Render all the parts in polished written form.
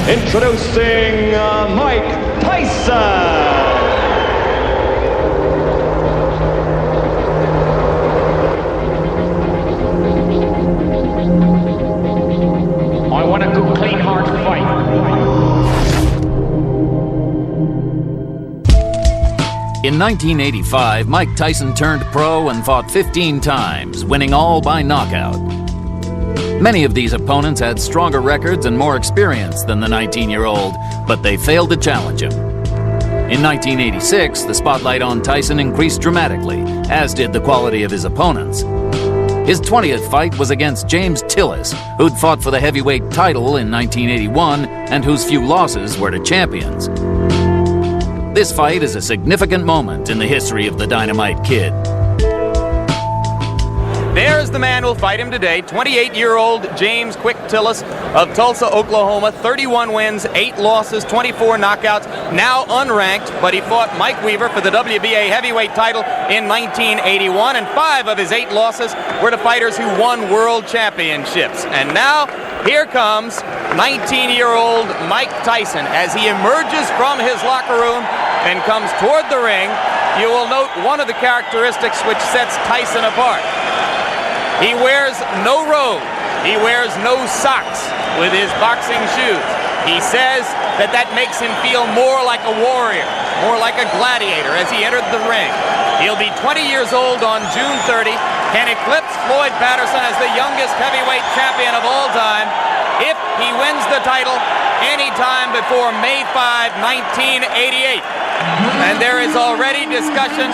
Introducing Mike Tyson. I want a good, clean, hard fight. In 1985, Mike Tyson turned pro and fought 15 times, winning all by knockout. Many of these opponents had stronger records and more experience than the 19-year-old, but they failed to challenge him. In 1986, the spotlight on Tyson increased dramatically, as did the quality of his opponents. His 20th fight was against James Tillis, who'd fought for the heavyweight title in 1981 and whose few losses were to champions. This fight is a significant moment in the history of the Dynamite Kid. There's the man who'll fight him today, 28-year-old James "Quick" Tillis of Tulsa, Oklahoma. 31 wins, 8 losses, 24 knockouts, now unranked, but he fought Mike Weaver for the WBA heavyweight title in 1981, and 5 of his 8 losses were to fighters who won world championships. And now, here comes 19-year-old Mike Tyson as he emerges from his locker room and comes toward the ring. You will note one of the characteristics which sets Tyson apart. He wears no robe. He wears no socks with his boxing shoes. He says that makes him feel more like a warrior, more like a gladiator as he entered the ring. He'll be 20 years old on June 30, can eclipse Floyd Patterson as the youngest heavyweight champion of all time if he wins the title anytime before May 5, 1988. And there is already discussion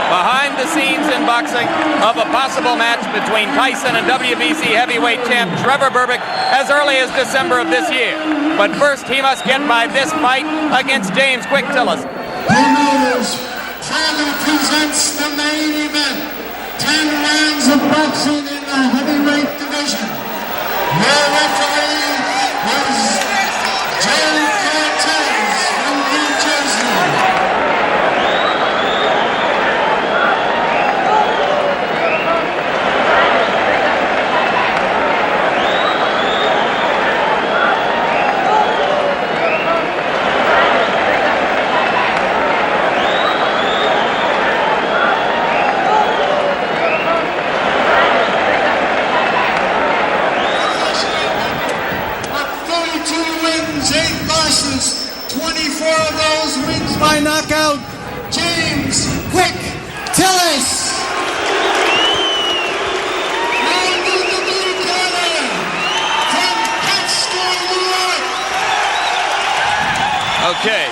behind the scenes in boxing of a possible match between Tyson and WBC heavyweight champ Trevor Berbick as early as December of this year. But first, he must get by this fight against James "Quick" Tillis. Promoters proudly presents the main event. 10 rounds of boxing in the heavyweight division. Your referee is Joe Cortez from New Jersey. By knockout, James "Quick" Tillis. And in the blue corner, from Pittsburgh, New York. Okay.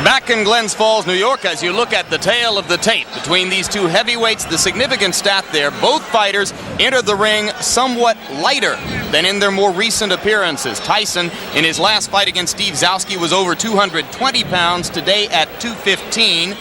Back in Glens Falls, New York, as you look at the tale of the tape between these two heavyweights, the significant stat there, both fighters entered the ring somewhat lighter than in their more recent appearances. Tyson, in his last fight against Steve Zowski, was over 220 pounds, today at 215.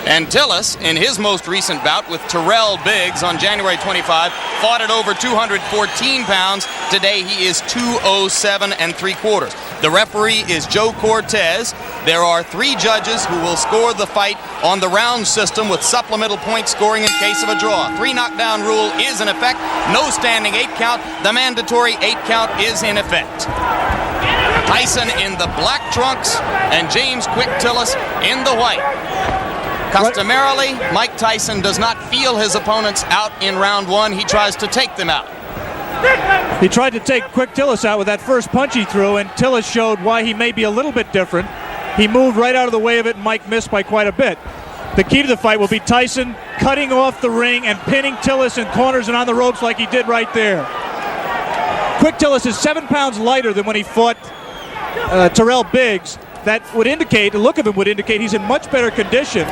And Tillis, in his most recent bout with Terrell Biggs on January 25, fought at over 214 pounds. Today he is 207 3/4. The referee is Joe Cortez. There are 3 judges who will score the fight on the round system with supplemental point scoring in case of a draw. 3 knockdown rule is in effect. No standing 8 count. The mandatory 8 count is in effect. Tyson in the black trunks and James "Quick" Tillis in the white. Customarily, Mike Tyson does not feel his opponents out in round 1. He tries to take them out. He tried to take "Quick" Tillis out with that first punch he threw, and Tillis showed why he may be a little bit different. He moved right out of the way of it, and Mike missed by quite a bit. The key to the fight will be Tyson cutting off the ring and pinning Tillis in corners and on the ropes like he did right there. Quick Tillis is 7 pounds lighter than when he fought Terrell Biggs. That would indicate, the look of him would indicate he's in much better condition.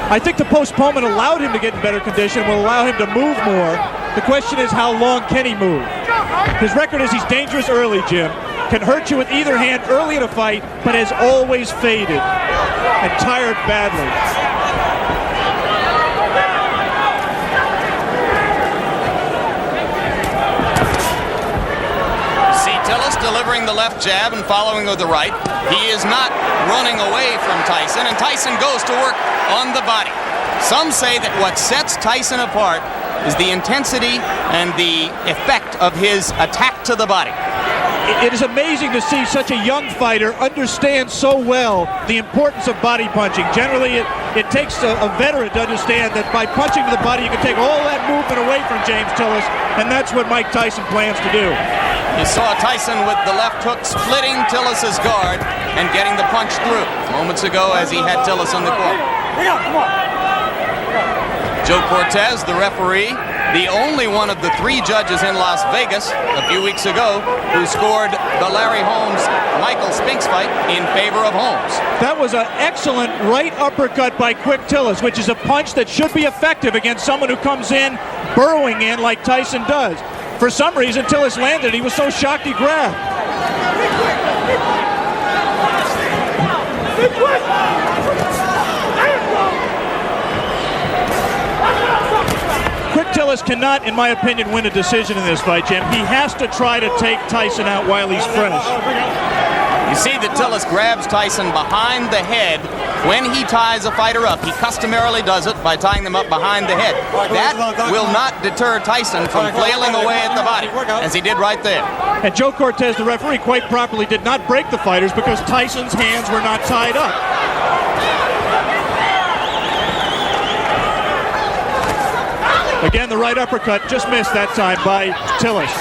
I think the postponement allowed him to get in better condition, will allow him to move more. The question is, how long can he move? His record is he's dangerous early, Jim. can hurt you with either hand early in a fight, but has always faded and tired badly. Tillis delivering the left jab and following with the right. He is not running away from Tyson, and Tyson goes to work on the body. Some say that what sets Tyson apart is the intensity and the effect of his attack to the body. It is amazing to see such a young fighter understand so well the importance of body punching. Generally, it takes a veteran to understand that by punching to the body, you can take all that movement away from James Tillis, and that's what Mike Tyson plans to do. You saw Tyson with the left hook splitting Tillis' guard and getting the punch through moments ago as he had Tillis in the corner. Joe Cortez, the referee, the only one of the 3 judges in Las Vegas a few weeks ago who scored the Larry Holmes-Michael Spinks fight in favor of Holmes. That was an excellent right uppercut by Quick Tillis, which is a punch that should be effective against someone who comes in burrowing in like Tyson does. For some reason, Tillis landed. He was so shocked he grabbed. Quick Tillis cannot, in my opinion, win a decision in this fight, Jim. He has to try to take Tyson out while he's fresh. You see that Tillis grabs Tyson behind the head when he ties a fighter up. He customarily does it by tying them up behind the head. That will not deter Tyson from flailing away at the body, as he did right there. And Joe Cortez, the referee, quite properly did not break the fighters because Tyson's hands were not tied up. Again, the right uppercut just missed that time by Tillis.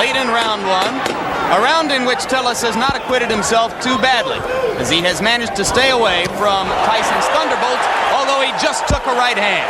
Late in round 1. A round in which Tillis has not acquitted himself too badly, as he has managed to stay away from Tyson's thunderbolts, although he just took a right hand.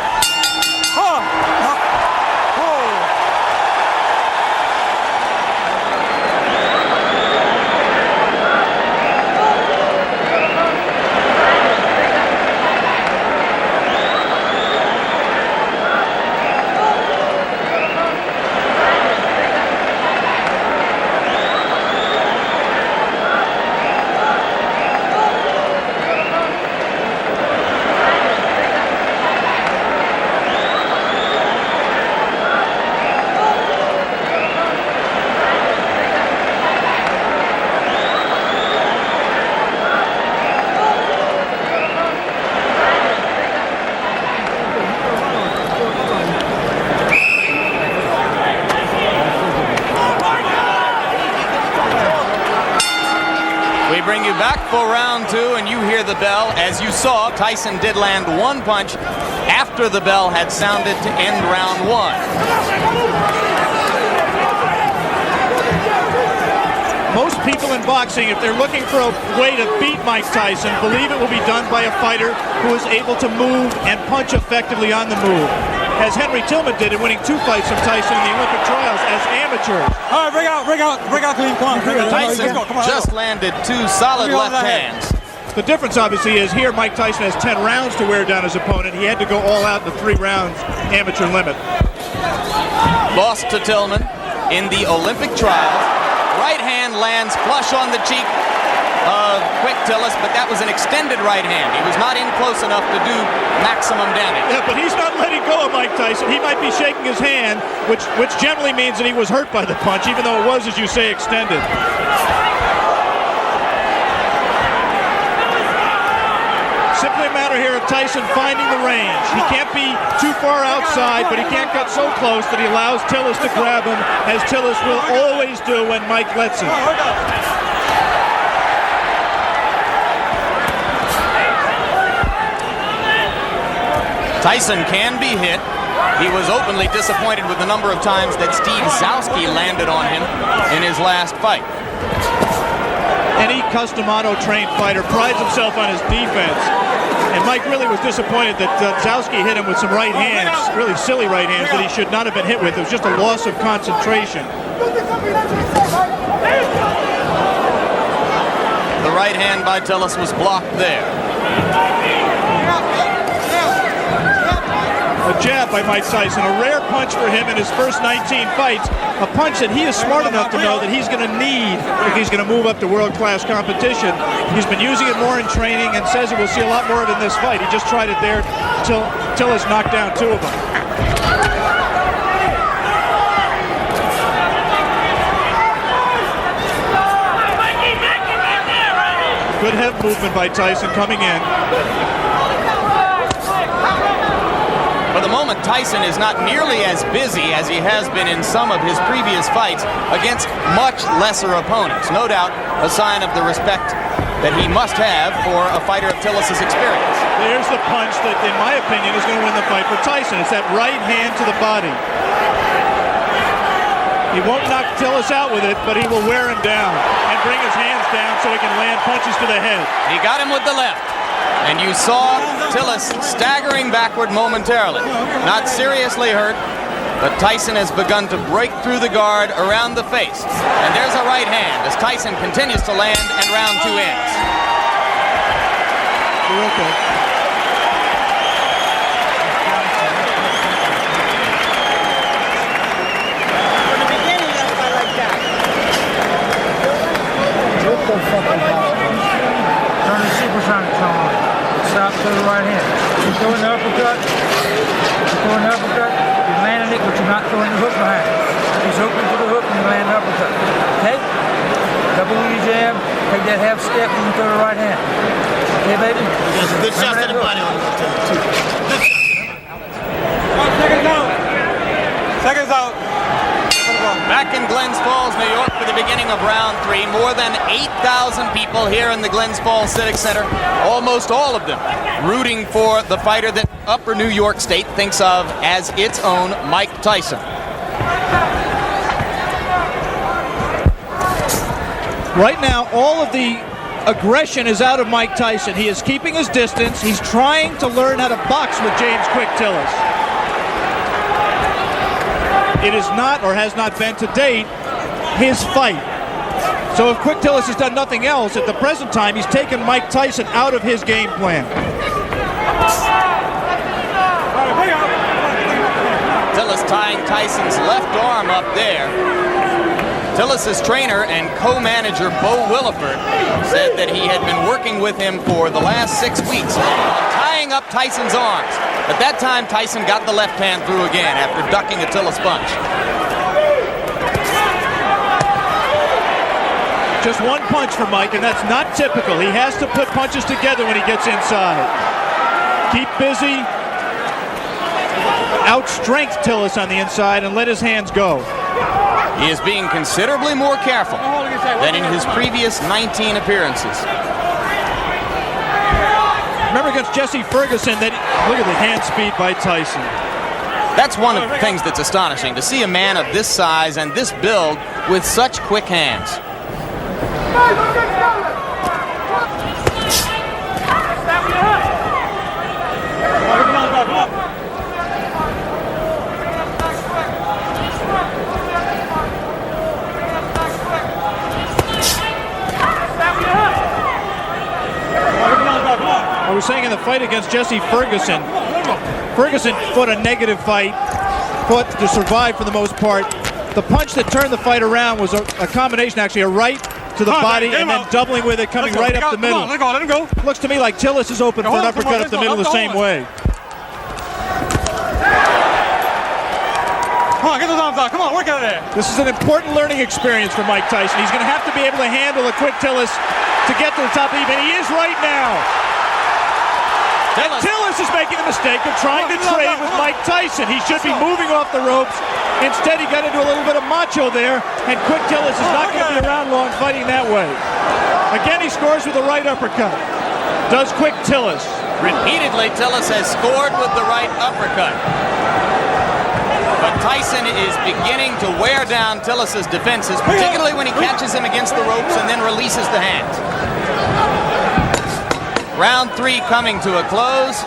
Bring you back for round 2, and you hear the bell. As you saw, Tyson did land 1 punch after the bell had sounded to end round 1. Most people in boxing, if they're looking for a way to beat Mike Tyson, believe it will be done by a fighter who is able to move and punch effectively on the move, as Henry Tillman did in winning 2 fights from Tyson in the Olympic trials as amateurs. All right, bring out clean punch. Tyson just landed 2 solid left hands. The difference, obviously, is here Mike Tyson has 10 rounds to wear down his opponent. He had to go all out in the 3 rounds amateur limit. Lost to Tillman in the Olympic trials. Right hand lands flush on the cheek of Quick Tillis, but that was an extended right hand. He was not in close enough to do maximum damage. Yeah, but he's not letting go of Mike Tyson. He might be shaking his hand, which generally means that he was hurt by the punch, even though it was, as you say, extended. Simply a matter here of Tyson finding the range. He can't be too far outside, but he can't cut so close that he allows Tillis to grab him, as Tillis will always do when Mike lets him. Tyson can be hit. He was openly disappointed with the number of times that Steve Zowski landed on him in his last fight. Any custom auto-trained fighter prides himself on his defense. And Mike really was disappointed that Zowski hit him with some right hands, really silly right hands that he should not have been hit with. It was just a loss of concentration. The right hand by Tillis was blocked there. A jab by Mike Tyson, a rare punch for him in his first 19 fights. A punch that he is smart enough to know that he's going to need if he's going to move up to world-class competition. He's been using it more in training and says we'll see a lot more of it in this fight. He just tried it there till Tillis knocked down 2 of them. Good head movement by Tyson coming in. For the moment, Tyson is not nearly as busy as he has been in some of his previous fights against much lesser opponents. No doubt a sign of the respect that he must have for a fighter of Tillis' experience. There's the punch that, in my opinion, is going to win the fight for Tyson. It's that right hand to the body. He won't knock Tillis out with it, but he will wear him down and bring his hands down so he can land punches to the head. He got him with the left. And you saw Tillis staggering backward momentarily. Not seriously hurt, but Tyson has begun to break through the guard around the face. And there's a right hand as Tyson continues to land and round 2 ends. You're okay. Turn the supersonics on. Stop to the right hand. You're throwing the uppercut. You're landing it, but you're not throwing the hook behind it. He's hooking to the hook and you land the uppercut. Okay? Double your jab. Take that half step and you throw the right hand. Okay, baby? Good shot to the body on the two. Seconds out. Seconds out. Back in Glens Falls, New York for the beginning of round 3. More than 8,000 people here in the Glens Falls Civic Center. Almost all of them rooting for the fighter that Upper New York State thinks of as its own Mike Tyson. Right now, all of the aggression is out of Mike Tyson. He is keeping his distance. He's trying to learn how to box with James Quick Tillis. It is not, or has not been to date, his fight. So if Quick Tillis has done nothing else, at the present time, he's taken Mike Tyson out of his game plan. Tillis tying Tyson's left arm up there. Tillis' trainer and co-manager Bo Williford said that he had been working with him for the last 6 weeks on tying up Tyson's arms. At that time, Tyson got the left hand through again after ducking a Tillis punch. Just one punch for Mike, and that's not typical. He has to put punches together when he gets inside. Keep busy. Outstrength Tillis on the inside and let his hands go. He is being considerably more careful than in his previous 19 appearances. Remember against Jesse Ferguson, that look at the hand speed by Tyson. That's one of the things that's astonishing, to see a man of this size and this build with such quick hands. I was saying in the fight against Jesse Ferguson, Ferguson fought a negative fight, fought to survive for the most part. The punch that turned the fight around was a combination, actually, a right to the body and then doubling with it, coming right up the middle. Let him go. Looks to me like Tillis is open for an uppercut up the middle the same way. Come on, get those arms out. Come on, work out of there. This is an important learning experience for Mike Tyson. He's going to have to be able to handle a quick Tillis to get to the top even. He is right now. And Tillis is making the mistake of trying to trade with Mike Tyson. He should be moving off the ropes. Instead, he got into a little bit of macho there, and Quick Tillis is not going to be around long fighting that way. Again, he scores with a right uppercut. Does Quick Tillis. Repeatedly, Tillis has scored with the right uppercut. But Tyson is beginning to wear down Tillis' defenses, particularly when he catches him against the ropes and then releases the hands. Round 3 coming to a close,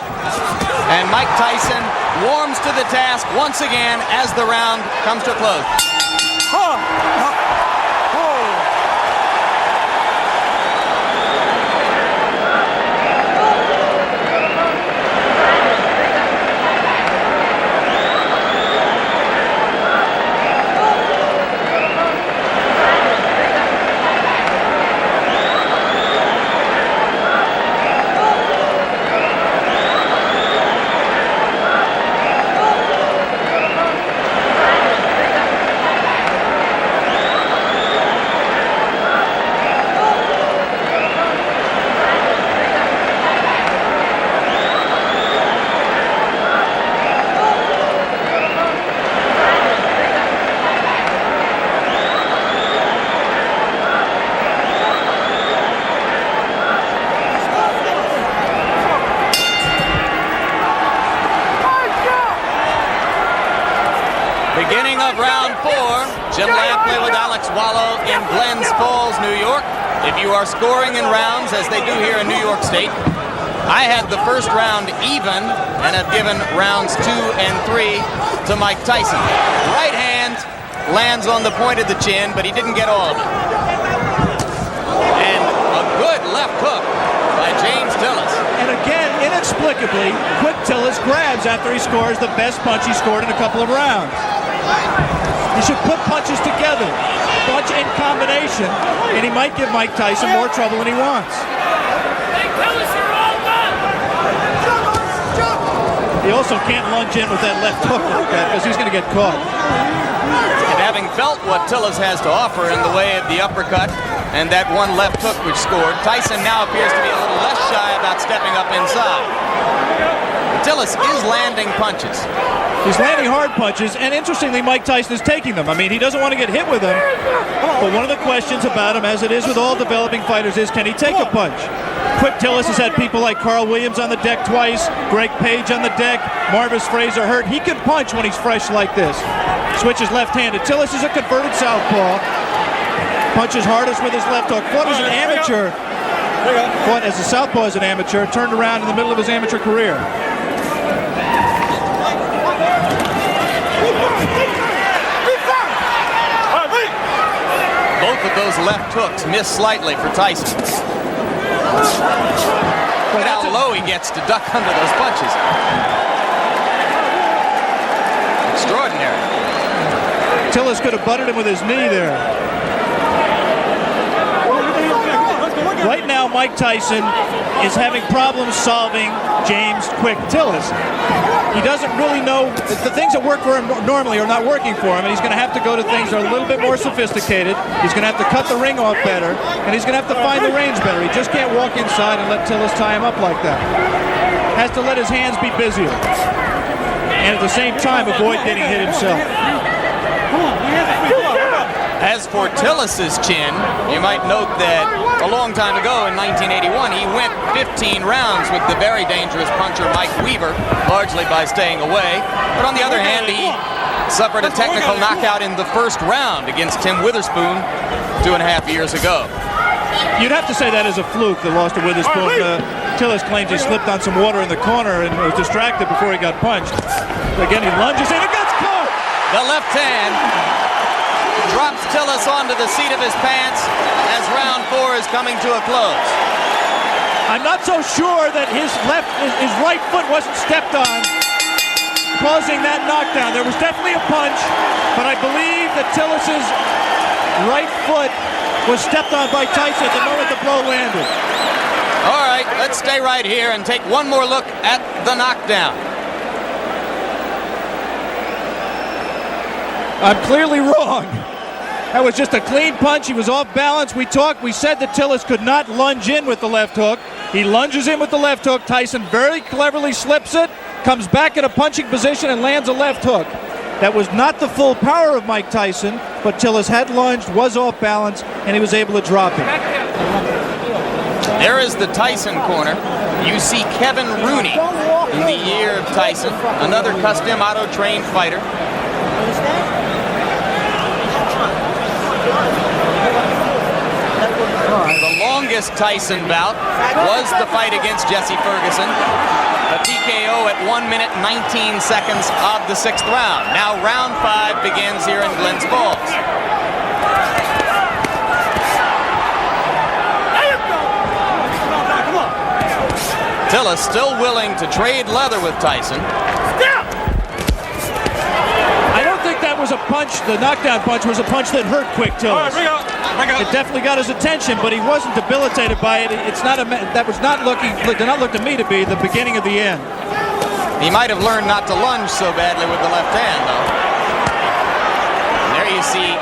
and Mike Tyson warms to the task once again as the round comes to a close. Jim Lampley with Alex Wallow in Glens Falls, New York. If you are scoring in rounds, as they do here in New York State, I had the first round even and have given rounds 2 and 3 to Mike Tyson. Right hand lands on the point of the chin, but he didn't get all of it. And a good left hook by James Tillis. And again, inexplicably, Quick Tillis grabs after he scores the best punch he scored in a couple of rounds. He should put punches together, punch in combination, and he might give Mike Tyson more trouble than he wants. He also can't lunge in with that left hook like that because he's going to get caught. And having felt what Tillis has to offer in the way of the uppercut and that one left hook which scored, Tyson now appears to be a little less shy about stepping up inside. Tillis is landing punches. He's landing hard punches, and interestingly, Mike Tyson is taking them. I mean, he doesn't want to get hit with them, but one of the questions about him, as it is with all developing fighters, is can he take a punch? Quick Tillis has had people like Carl Williams on the deck twice, Greg Page on the deck, Marvis Fraser hurt. He can punch when he's fresh like this. Switches left-handed. Tillis is a converted southpaw. Punches hardest with his left hook. Fought as an amateur. Fought as a southpaw as an amateur. Turned around in the middle of his amateur career. Both of those left hooks miss slightly for Tyson. Look at how low he gets to duck under those punches. Extraordinary. Tillis could have butted him with his knee there. Right now, Mike Tyson is having problems solving James Quick Tillis. He doesn't really know the things that work for him normally are not working for him, and he's going to have to go to things that are a little bit more sophisticated. He's going to have to cut the ring off better, and he's going to have to find the range better. He just can't walk inside and let Tillis tie him up like that. Has to let his hands be busier, and at the same time avoid getting hit himself. As for Tillis's chin, you might note that a long time ago in 1981, he went 15 rounds with the very dangerous puncher Mike Weaver, largely by staying away. But on the other hand, he suffered a technical knockout in the first round against Tim Witherspoon 2.5 years ago. You'd have to say that is a fluke, the loss to Witherspoon. Tillis claims he slipped on some water in the corner and was distracted before he got punched. Again, he lunges in and gets caught! The left hand drops Tillis onto the seat of his pants as round 4 is coming to a close. I'm not so sure that his right foot wasn't stepped on, causing that knockdown. There was definitely a punch, but I believe that Tillis's right foot was stepped on by Tyson at the moment the blow landed. All right, let's stay right here and take one more look at the knockdown. I'm clearly wrong. That was just a clean punch. He was off balance. We said that Tillis could not lunge in with the left hook. He lunges in with the left hook. Tyson very cleverly slips it, comes back in a punching position and lands a left hook. That was not the full power of Mike Tyson, but Tillis had lunged, was off balance, and he was able to drop it. There is the Tyson corner. You see Kevin Rooney in the year of Tyson, another custom auto-trained fighter. The longest Tyson bout was the fight against Jesse Ferguson, a TKO at 1 minute 19 seconds of the 6th round. Now round 5 begins here in Glens Falls. Tillis still willing to trade leather with Tyson. I don't think that was a punch. The knockdown punch was a punch that hurt Quick Tillis. It definitely got his attention, but he wasn't debilitated by it. It's not did not look to me to be the beginning of the end. He might have learned not to lunge so badly with the left hand, though. And there you see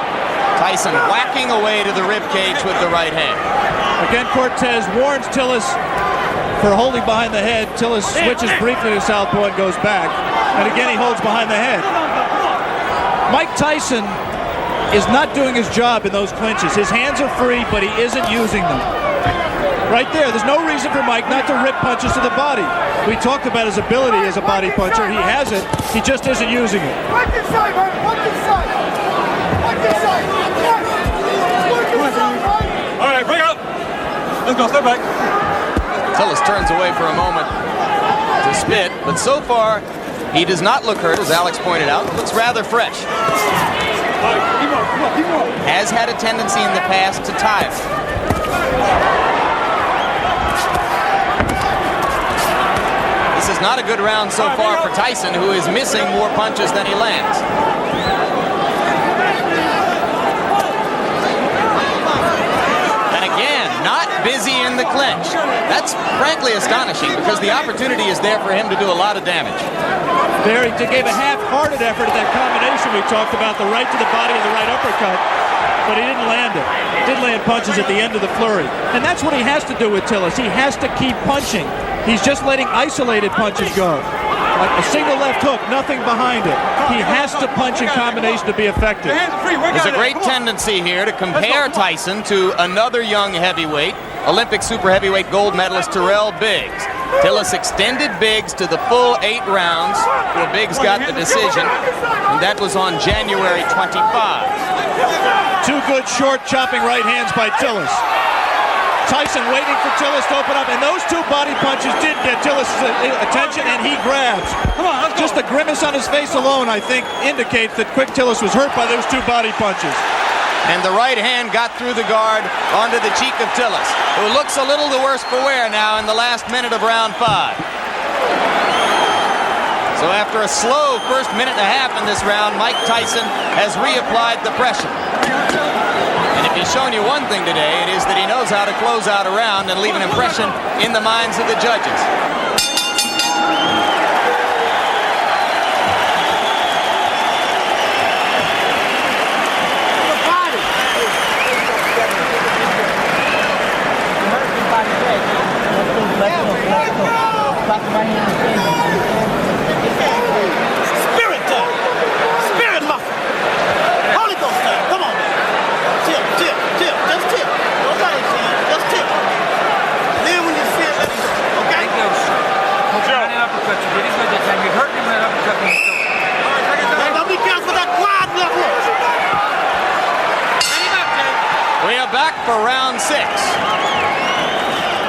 Tyson whacking away to the rib cage with the right hand. Again, Cortez warns Tillis for holding behind the head. Tillis switches briefly to southpaw and goes back. And again, he holds behind the head. Mike Tyson is not doing his job in those clinches. His hands are free, but he isn't using them. Right there, there's no reason for Mike not to rip punches to the body. We talked about his ability as a body puncher. He has it. He just isn't using it. All right, bring it up. Let's go, step back. Tillis turns away for a moment to spit, but so far he does not look hurt, as Alex pointed out. Looks rather fresh. Has had a tendency in the past to tire. This is not a good round so far for Tyson, who is missing more punches than he lands. Not busy in the clinch. That's frankly astonishing because the opportunity is there for him to do a lot of damage. There, he gave a half-hearted effort at that combination we talked about, the right to the body and the right uppercut, but he didn't land it. Did land punches at the end of the flurry. And that's what he has to do with Tillis. He has to keep punching. He's just letting isolated punches go. Like a single left hook, nothing behind it. He has to punch in combination to be effective. There's a great tendency here to compare Tyson to another young heavyweight, Olympic super heavyweight gold medalist Terrell Biggs. Tillis extended Biggs to the full 8 rounds, where Biggs got the decision, and that was on January 25. 2 good short chopping right hands by Tillis. Tyson waiting for Tillis to open up, and those 2 body punches did get Tillis' attention, and he grabs. Come on, let's go. Just the grimace on his face alone, I think, indicates that Quick Tillis was hurt by those 2 body punches. And the right hand got through the guard onto the cheek of Tillis, who looks a little the worse for wear now in the last minute of round 5. So after a slow first minute and a half in this round, Mike Tyson has reapplied the pressure. And if he's shown you one thing today, it is that he knows how to close out a round and leave an impression in the minds of the judges. For round 6.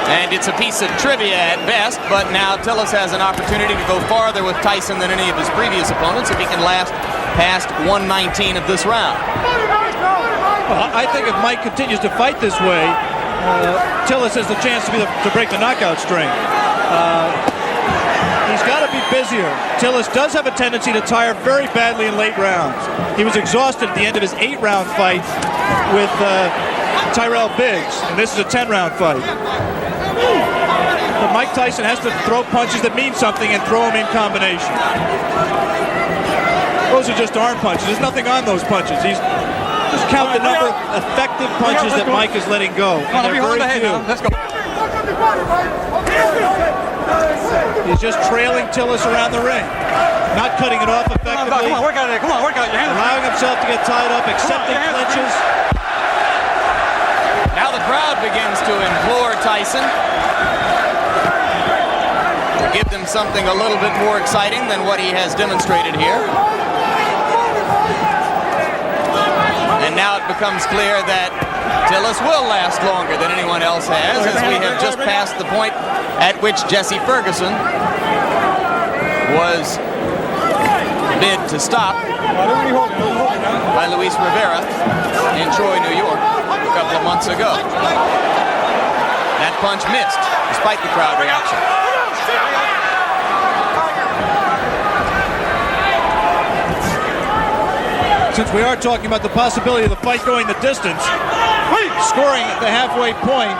And it's a piece of trivia at best, but now Tillis has an opportunity to go farther with Tyson than any of his previous opponents if he can last past 119 of this round. Well, I think if Mike continues to fight this way, Tillis has the chance to break the knockout string. He's got to be busier. Tillis does have a tendency to tire very badly in late rounds. He was exhausted at the end of his 8-round fight with Tyrell Biggs, and this is a 10-round fight. But Mike Tyson has to throw punches that mean something and throw them in combination. Those are just arm punches. There's nothing on those punches. He's just count the number of effective punches that Mike is letting go. And they're very few. Let's go. He's just trailing Tillis around the ring, not cutting it off effectively. Come on, work out there. Come on, work out your hands. Allowing himself to get tied up, accepting clinches. Now the crowd begins to implore Tyson to give them something a little bit more exciting than what he has demonstrated here. And now it becomes clear that Tillis will last longer than anyone else has, as we have just passed the point at which Jesse Ferguson was bid to stop by Luis Rivera in Troy, New York, a couple of months ago. That punch missed, despite the crowd reaction. Since we are talking about the possibility of the fight going the distance, scoring at the halfway point,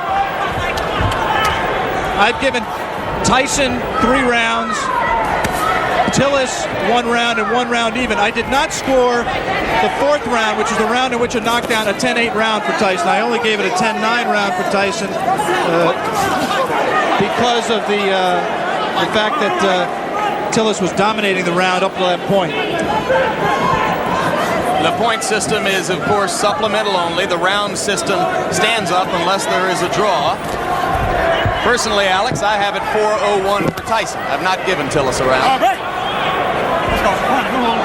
I've given Tyson 3 rounds, Tillis 1 round, and 1 round even. I did not score the 4th round, which is the round in which a knockdown, a 10-8 round for Tyson. I only gave it a 10-9 round for Tyson because of the fact that Tillis was dominating the round up to that point. The point system is, of course, supplemental only. The round system stands up unless there is a draw. Personally, Alex, I have it 4-0-1 for Tyson. I've not given Tillis a round. All right. Let's go. Come on.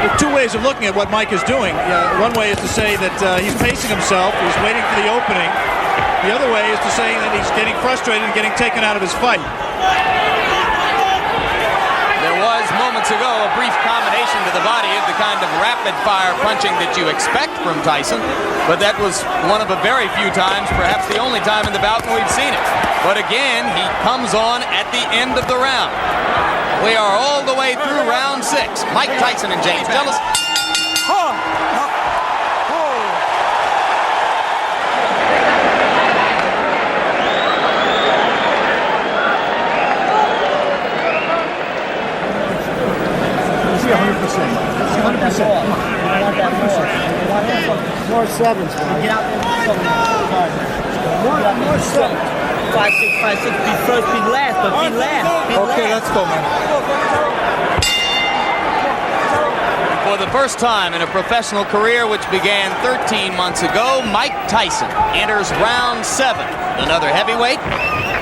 There are two ways of looking at what Mike is doing. One way is to say that he's pacing himself, he's waiting for the opening. The other way is to say that he's getting frustrated and getting taken out of his fight. There was moments ago a brief combination to the body of the kind of rapid-fire punching that you expect from Tyson, but that was one of a very few times, perhaps the only time in the bout when we've seen it. But again, he comes on at the end of the round. We are all the way through round 6. Mike Tyson and James Tillis. More sevens. Get out there. More sevens. 5, 6, 5, 6. Be first, be last, but be last. Okay, let's go, man. For the first time in a professional career, which began 13 months ago, Mike Tyson enters round 7. Another heavyweight.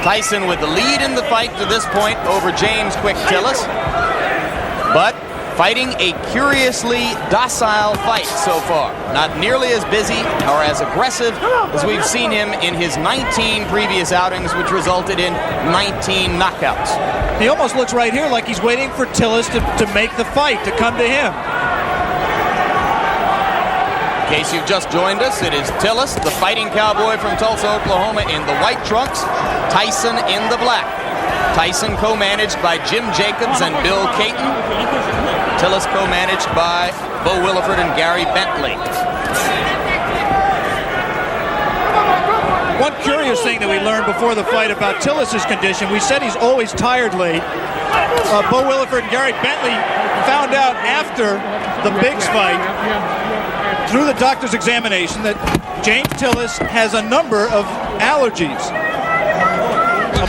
Tyson with the lead in the fight to this point over James Quick Tillis, but fighting a curiously docile fight so far. Not nearly as busy or as aggressive as we've seen him in his 19 previous outings, which resulted in 19 knockouts. He almost looks right here like he's waiting for Tillis to make the fight, to come to him. In case you've just joined us, it is Tillis, the fighting cowboy from Tulsa, Oklahoma, in the white trunks, Tyson in the black. Tyson co-managed by Jim Jacobs and Bill Caton. Tillis co-managed by Bo Williford and Gary Bentley. One curious thing that we learned before the fight about Tillis' condition, we said he's always tired late. Bo Williford and Gary Bentley found out after the Biggs fight, through the doctor's examination, that James Tillis has a number of allergies.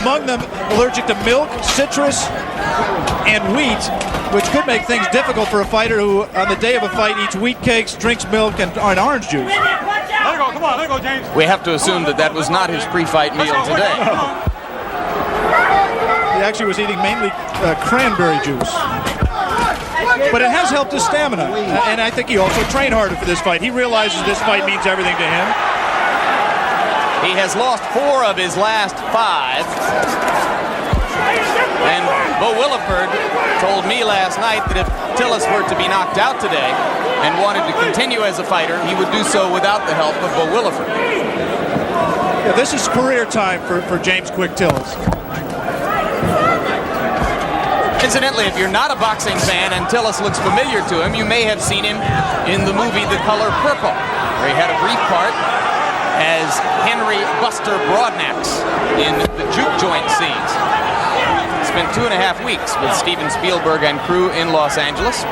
Among them, allergic to milk, citrus, and wheat, which could make things difficult for a fighter who, on the day of a fight, eats wheat cakes, drinks milk, and orange juice. Let it go, come on, let it go, James. We have to assume that that was not his pre-fight meal today. He actually was eating mainly cranberry juice. But it has helped his stamina, and I think he also trained harder for this fight. He realizes this fight means everything to him. He has lost 4 of his last 5. And Bo Williford told me last night that if Tillis were to be knocked out today and wanted to continue as a fighter, he would do so without the help of Bo Williford. Yeah, this is career time for James Quick Tillis. Incidentally, if you're not a boxing fan and Tillis looks familiar to him, you may have seen him in the movie The Color Purple, where he had a brief part as Henry Buster Broadnax in the juke joint scenes. Spent 2.5 weeks with Steven Spielberg and crew in Los Angeles,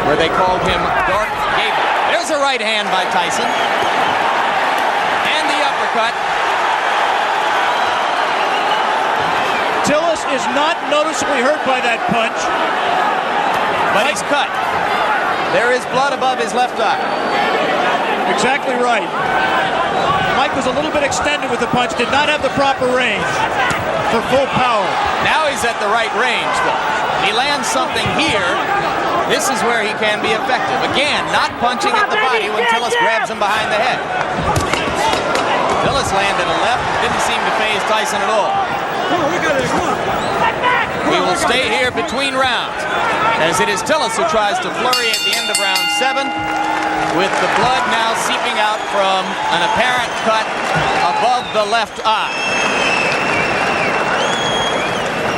where they called him Dark Gable. There's a right hand by Tyson. And the uppercut. Tillis is not noticeably hurt by that punch. But he's cut. There is blood above his left eye. Exactly right. Mike was a little bit extended with the punch, did not have the proper range for full power. Now he's at the right range, though. He lands something here. This is where he can be effective. Again, not punching at the body when Tillis grabs him behind the head. Tillis landed a left, didn't seem to faze Tyson at all. We will stay here between rounds, as it is Tillis who tries to flurry at the end of round 7, with the blood now seeping out from an apparent cut above the left eye.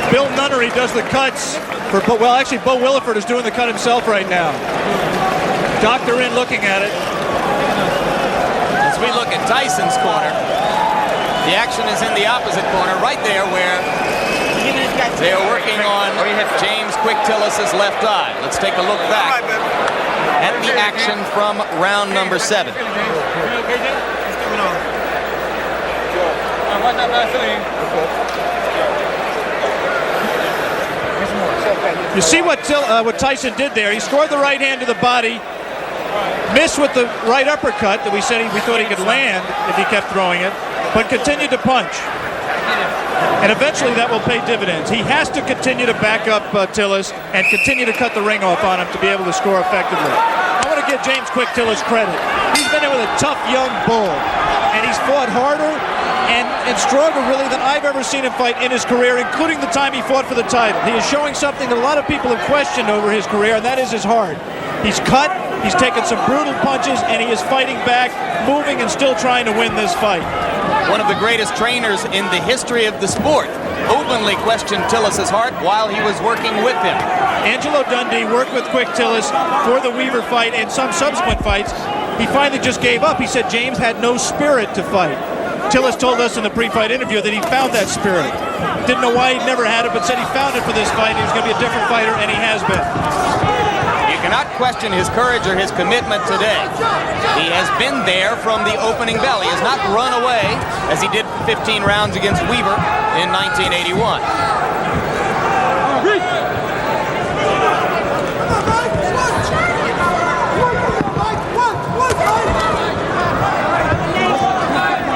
Bill Nunnery does the cuts for, well, actually Bo Williford is doing the cut himself right now. Doctor in looking at it. As we look at Tyson's corner, the action is in the opposite corner, right there where they are working on James Quick Tillis' left eye. Let's take a look back at the action from round number 7. You see what Tyson did there. He scored the right hand to the body, missed with the right uppercut that we thought he could land if he kept throwing it, but continued to punch. And eventually that will pay dividends. He has to continue to back up Tillis and continue to cut the ring off on him to be able to score effectively. I want to give James Quick Tillis credit. He's been in with a tough young bull, and he's fought harder and stronger really than I've ever seen him fight in his career, including the time he fought for the title. He is showing something that a lot of people have questioned over his career, and that is his heart. He's cut, he's taken some brutal punches, and he is fighting back, moving, and still trying to win this fight. One of the greatest trainers in the history of the sport openly questioned Tillis' heart while he was working with him. Angelo Dundee worked with Quick Tillis for the Weaver fight and some subsequent fights. He finally just gave up. He said James had no spirit to fight. Tillis told us in the pre-fight interview that he found that spirit. Didn't know why he'd never had it, but said he found it for this fight. He was going to be a different fighter, and he has been. You cannot question his courage or his commitment today. He has been there from the opening bell. He has not run away as he did 15 rounds against Weaver in 1981.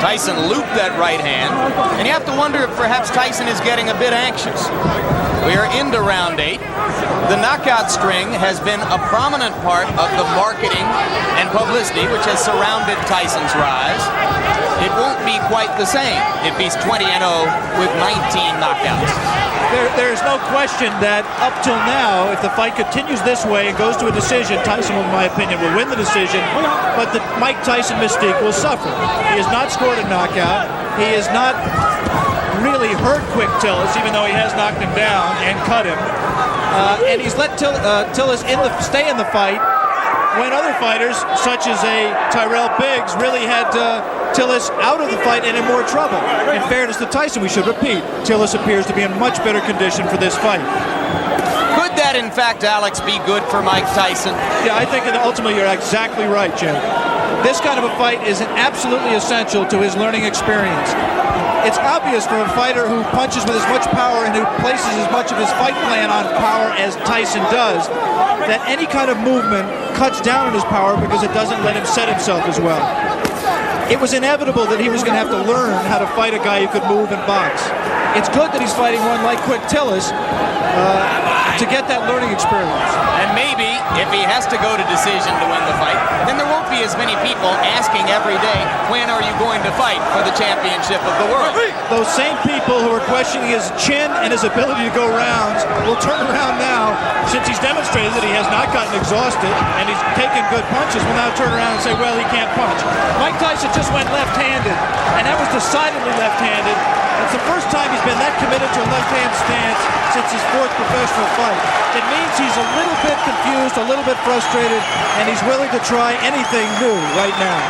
Tyson looped that right hand, and you have to wonder if perhaps Tyson is getting a bit anxious. We are into round 8. The knockout string has been a prominent part of the marketing and publicity which has surrounded Tyson's rise. It won't be quite the same if he's 20-0 with 19 knockouts. There's no question that up till now, if the fight continues this way and goes to a decision, Tyson, in my opinion, will win the decision, but the Mike Tyson mystique will suffer. He has not scored a knockout. He has not really hurt Quick Tillis, even though he has knocked him down and cut him. And he's let Tillis stay in the fight when other fighters, such as a Tyrell Biggs, really had Tillis out of the fight and in more trouble. In fairness to Tyson, we should repeat, Tillis appears to be in much better condition for this fight. Could that, in fact, Alex, be good for Mike Tyson? Yeah, I think that ultimately you're exactly right, Jay. This kind of a fight is absolutely essential to his learning experience. It's obvious for a fighter who punches with as much power and who places as much of his fight plan on power as Tyson does, that any kind of movement cuts down on his power because it doesn't let him set himself as well. It was inevitable that he was going to have to learn how to fight a guy who could move and box. It's good that he's fighting one like Quick Tillis to get that learning experience. And maybe if he has to go to decision to win the fight, then there won't be as many people asking every day, when are you going to fight for the championship of the world? Those same people who are questioning his chin and his ability to go rounds will turn around now, since he's demonstrated that he has not gotten exhausted and he's taken good punches, will now turn around and say, well, he can't punch. Mike Tyson just went left-handed, and that was decidedly left-handed. It's the first time he's been that committed to a left-hand stance since his 4th professional fight. It means he's a little bit confused, a little bit frustrated, and he's willing to try anything new right now.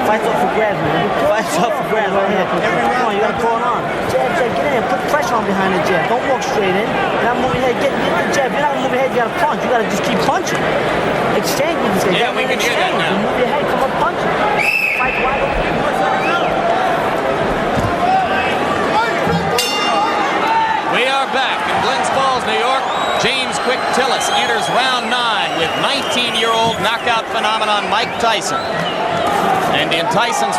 Fights off for grabs, man. Fights off for grabs right here. Come on, you gotta pull it on. Jab, get in. Put pressure on behind the jab. Don't walk straight in. You're not moving your head. Get the jab. You're not moving your head. You gotta punch. You gotta just keep punching. Exchange with this guy. Yeah, we can hear that now. You move your head. Come up, punch. Fight wide open. We are back in Glens Falls, New York. James Quick Tillis enters round 9 with 19-year-old knockout phenomenon Mike Tyson. And in Tyson's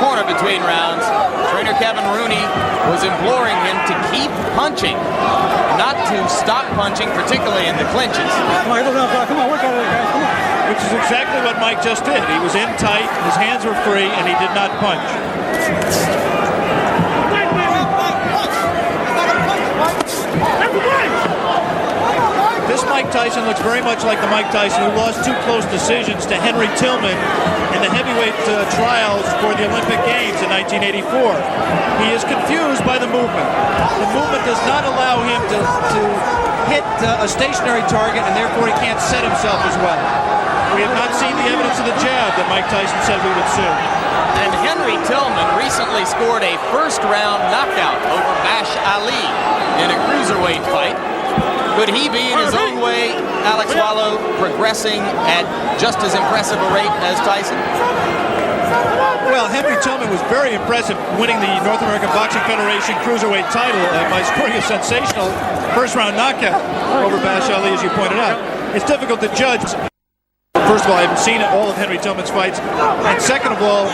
corner between rounds, trainer Kevin Rooney was imploring him to keep punching, not to stop punching, particularly in the clinches. Come on, work on it, guys. Come on. Which is exactly what Mike just did. He was in tight, his hands were free, and he did not punch. This Mike Tyson looks very much like the Mike Tyson who lost 2 close decisions to Henry Tillman in the heavyweight trials for the Olympic Games in 1984. He is confused by the movement. The movement does not allow him to hit a stationary target, and therefore he can't set himself as well. We have not seen the evidence of the jab that Mike Tyson said we would see. And Henry Tillman recently scored a first-round knockout over Bash Ali in a cruiserweight fight. Could he be, in his own way, Alex Wallow, progressing at just as impressive a rate as Tyson? Well, Henry Tillman was very impressive winning the North American Boxing Federation Cruiserweight title by scoring a sensational first-round knockout over Bash Ali, as you pointed out. It's difficult to judge. First of all, I haven't seen all of Henry Tillman's fights. And second of all,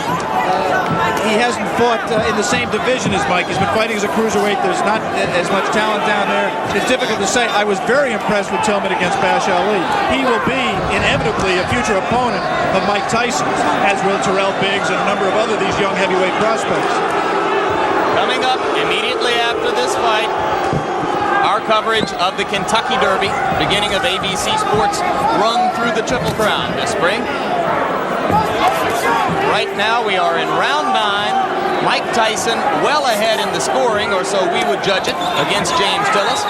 he hasn't fought in the same division as Mike. He's been fighting as a cruiserweight. There's not as much talent down there. It's difficult to say. I was very impressed with Tillman against Bash Ali. He will be inevitably a future opponent of Mike Tyson, as will Terrell Biggs and a number of other these young heavyweight prospects. Coming up immediately after this fight, our coverage of the Kentucky Derby, beginning of ABC Sports' run through the Triple Crown this spring. Right now we are in round 9. Mike Tyson well ahead in the scoring, or so we would judge it, against James Tillis,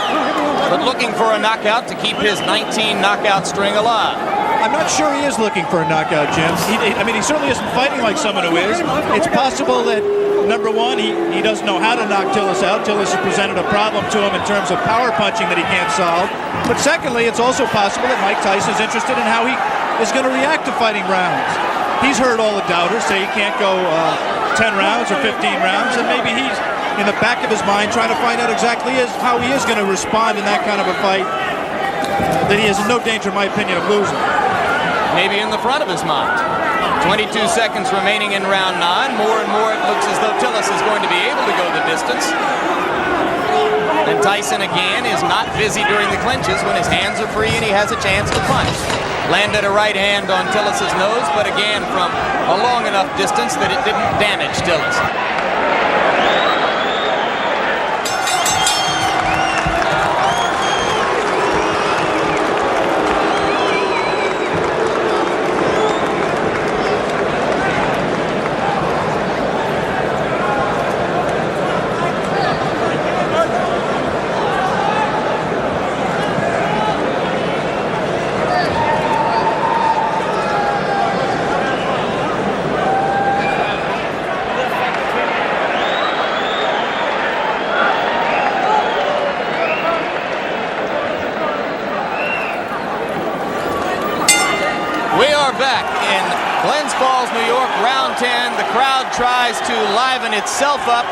but looking for a knockout to keep his 19 knockout string alive. I'm not sure he is looking for a knockout, Jim. He certainly isn't fighting like someone who is. It's possible that, number one, he doesn't know how to knock Tillis out. Tillis has presented a problem to him in terms of power punching that he can't solve. But secondly, it's also possible that Mike Tyson is interested in how he is going to react to fighting rounds. He's heard all the doubters say he can't go 10 rounds or 15 rounds, and maybe he's in the back of his mind trying to find out exactly how he is going to respond in that kind of a fight that he is in no danger, in my opinion, of losing. Maybe in the front of his mind. 22 seconds remaining in round 9. More and more it looks as though Tillis is going to be able to go the distance. And Tyson again is not busy during the clinches when his hands are free and he has a chance to punch. Landed a right hand on Tillis' nose, but again from a long enough distance that it didn't damage Tillis. Back in Glens Falls, New York, round 10. The crowd tries to liven itself up,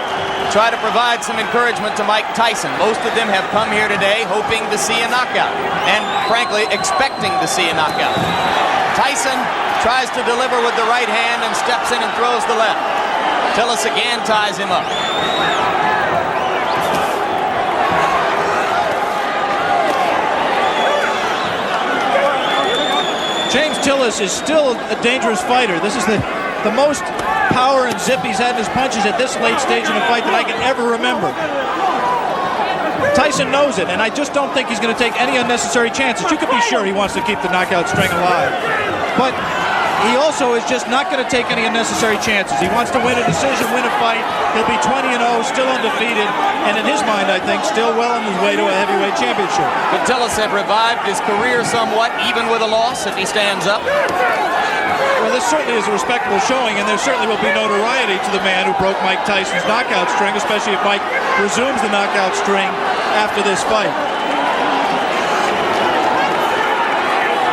try to provide some encouragement to Mike Tyson. Most of them have come here today hoping to see a knockout and, frankly, expecting to see a knockout. Tyson tries to deliver with the right hand and steps in and throws the left. Tillis again ties him up. James Tillis is still a dangerous fighter. This is the most power and zip he's had in his punches at this late stage in a fight that I can ever remember. Tyson knows it, and I just don't think he's going to take any unnecessary chances. You can be sure he wants to keep the knockout string alive. But he also is just not going to take any unnecessary chances. He wants to win a decision, win a fight. He'll be 20-0, still undefeated, and in his mind, I think, still well on his way to a heavyweight championship. But Tillis had revived his career somewhat, even with a loss, if he stands up. Well, this certainly is a respectable showing, and there certainly will be notoriety to the man who broke Mike Tyson's knockout string, especially if Mike resumes the knockout string after this fight.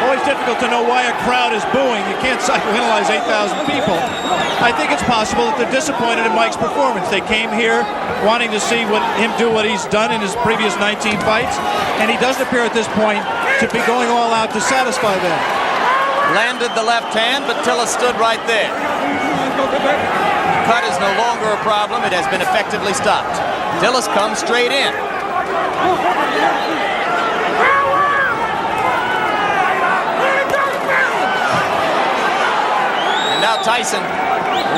Always difficult to know why a crowd is booing. You can't psychoanalyze 8,000 people. I think it's possible that they're disappointed in Mike's performance. They came here wanting to see him do what he's done in his previous 19 fights, and he doesn't appear at this point to be going all out to satisfy them. Landed the left hand, but Tillis stood right there. Cut is no longer a problem. It has been effectively stopped. Tillis comes straight in. And now Tyson,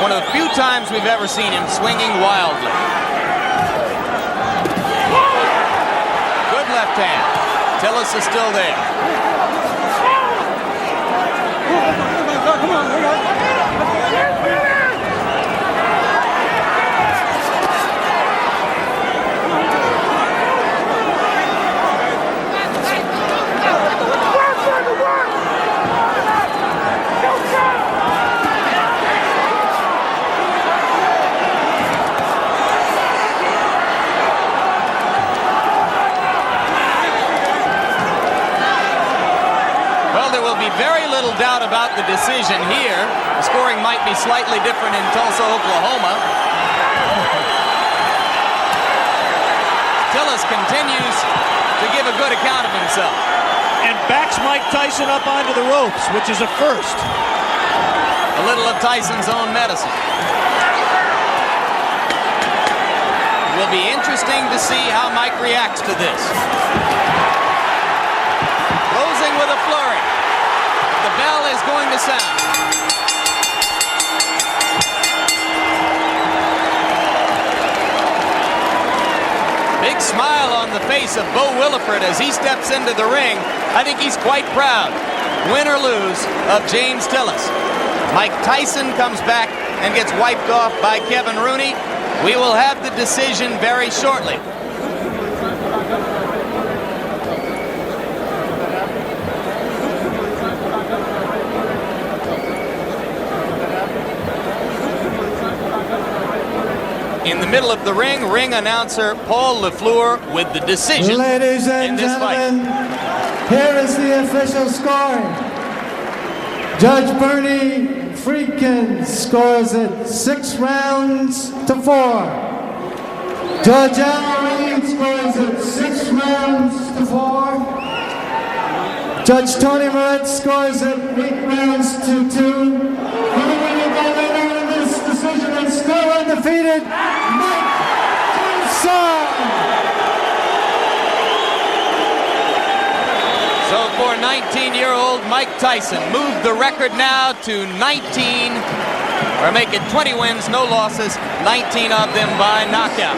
one of the few times we've ever seen him swinging wildly. Good left hand. Tillis is still there. Come on, we got it. the decision here. The scoring might be slightly different in Tulsa, Oklahoma. Tillis continues to give a good account of himself. And backs Mike Tyson up onto the ropes, which is a first. A little of Tyson's own medicine. It will be interesting to see how Mike reacts to this. Closing with a flurry. The bell is going to sound. Big smile on the face of Bo Williford as he steps into the ring. I think he's quite proud, win or lose, of James Tillis. Mike Tyson comes back and gets wiped off by Kevin Rooney. We will have the decision very shortly. In the middle of the ring announcer Paul LaFleur with the decision. Ladies and gentlemen, here is the official scoring. Judge Bernie Friedkin scores it 6 rounds to 4. Judge Al Reed scores it 6 rounds to 4. Judge Tony Moritz scores it 8 rounds to 2. This decision is still undefeated, Mike Tyson. So for 19-year-old Mike Tyson, moved the record now to 19, or make it 20 wins, no losses, 19 of them by knockout.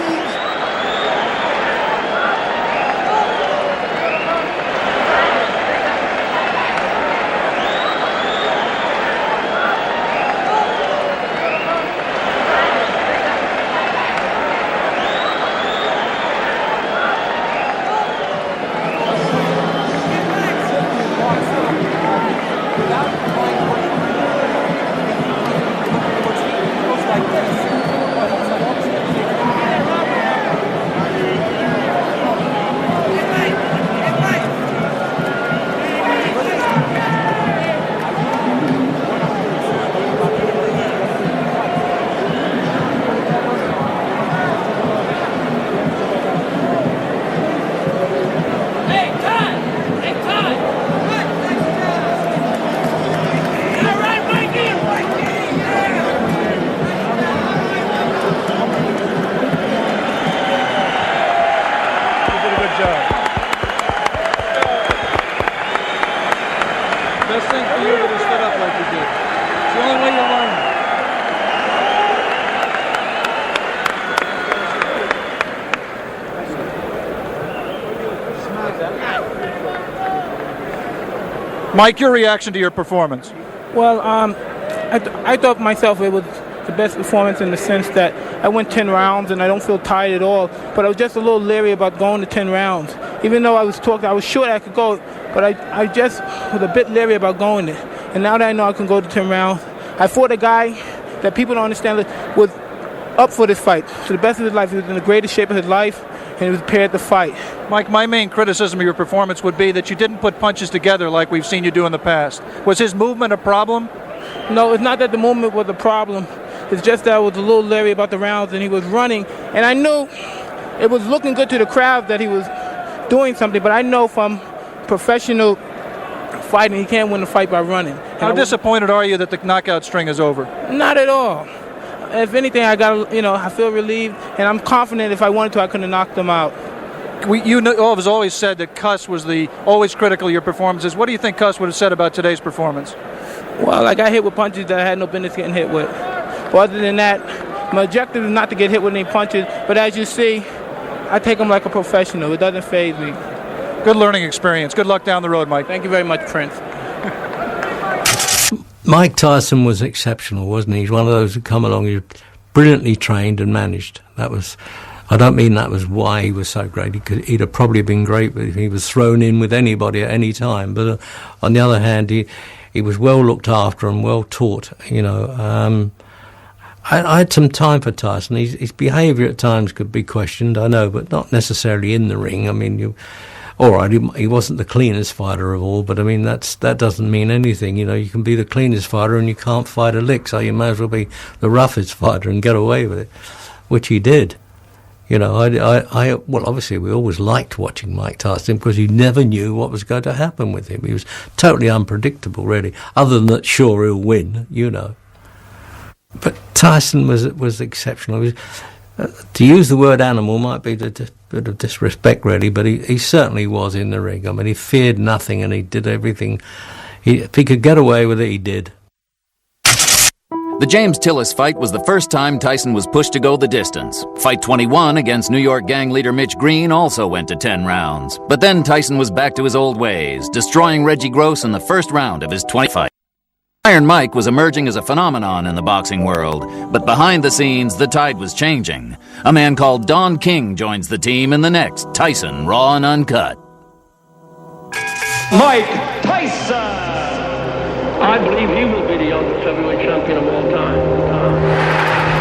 Best thing for you to stood up like you did. It's the only way you learn. Mike, your reaction to your performance? Well, I thought myself it was the best performance in the sense that I went 10 rounds and I don't feel tired at all. But I was just a little leery about going to 10 rounds. Even though I was sure I could go, but I just was a bit leery about going there. And now that I know I can go to 10 rounds, I fought a guy that people don't understand was up for this fight. To the best of his life, he was in the greatest shape of his life, and he was prepared to fight. Mike, my main criticism of your performance would be that you didn't put punches together like we've seen you do in the past. Was his movement a problem? No, it's not that the movement was a problem. It's just that I was a little leery about the rounds, and he was running. And I knew it was looking good to the crowd that he was doing something, but I know from professional fighting, he can't win a fight by running. How disappointed are you that the knockout string is over? Not at all. If anything, I feel relieved, and I'm confident if I wanted to, I could have knocked them out. You have always said that Cuss was always critical of your performances. What do you think Cuss would have said about today's performance? Well, I got hit with punches that I had no business getting hit with. But other than that, my objective is not to get hit with any punches, but as you see, I take them like a professional. It doesn't faze me. Good learning experience. Good luck down the road, Mike. Thank you very much, Prince. Mike Tyson was exceptional, wasn't he? He's one of those who come along, he was brilliantly trained and managed. I don't mean that was why he was so great. He'd have probably been great if he was thrown in with anybody at any time. But on the other hand, he was well looked after and well taught, I had some time for Tyson. His behaviour at times could be questioned, I know, but not necessarily in the ring. I mean, all right, he wasn't the cleanest fighter of all, but I mean, that doesn't mean anything. You know, you can be the cleanest fighter and you can't fight a lick, so you may as well be the roughest fighter and get away with it, which he did. You know, well, obviously we always liked watching Mike Tyson because you never knew what was going to happen with him. He was totally unpredictable, really, other than that, sure, he'll win, you know. But Tyson was exceptional. He was, to use the word animal might be a bit of disrespect, really, but he certainly was in the ring. I mean, he feared nothing and he did everything. If he could get away with it, he did. The James Tillis fight was the first time Tyson was pushed to go the distance. Fight 21 against New York gang leader Mitch Green also went to 10 rounds. But then Tyson was back to his old ways, destroying Reggie Gross in the first round of his 20th fight. Iron Mike was emerging as a phenomenon in the boxing world, but behind the scenes, the tide was changing. A man called Don King joins the team in the next Tyson Raw and Uncut. Mike Tyson! I believe he will be the youngest heavyweight champion of all time.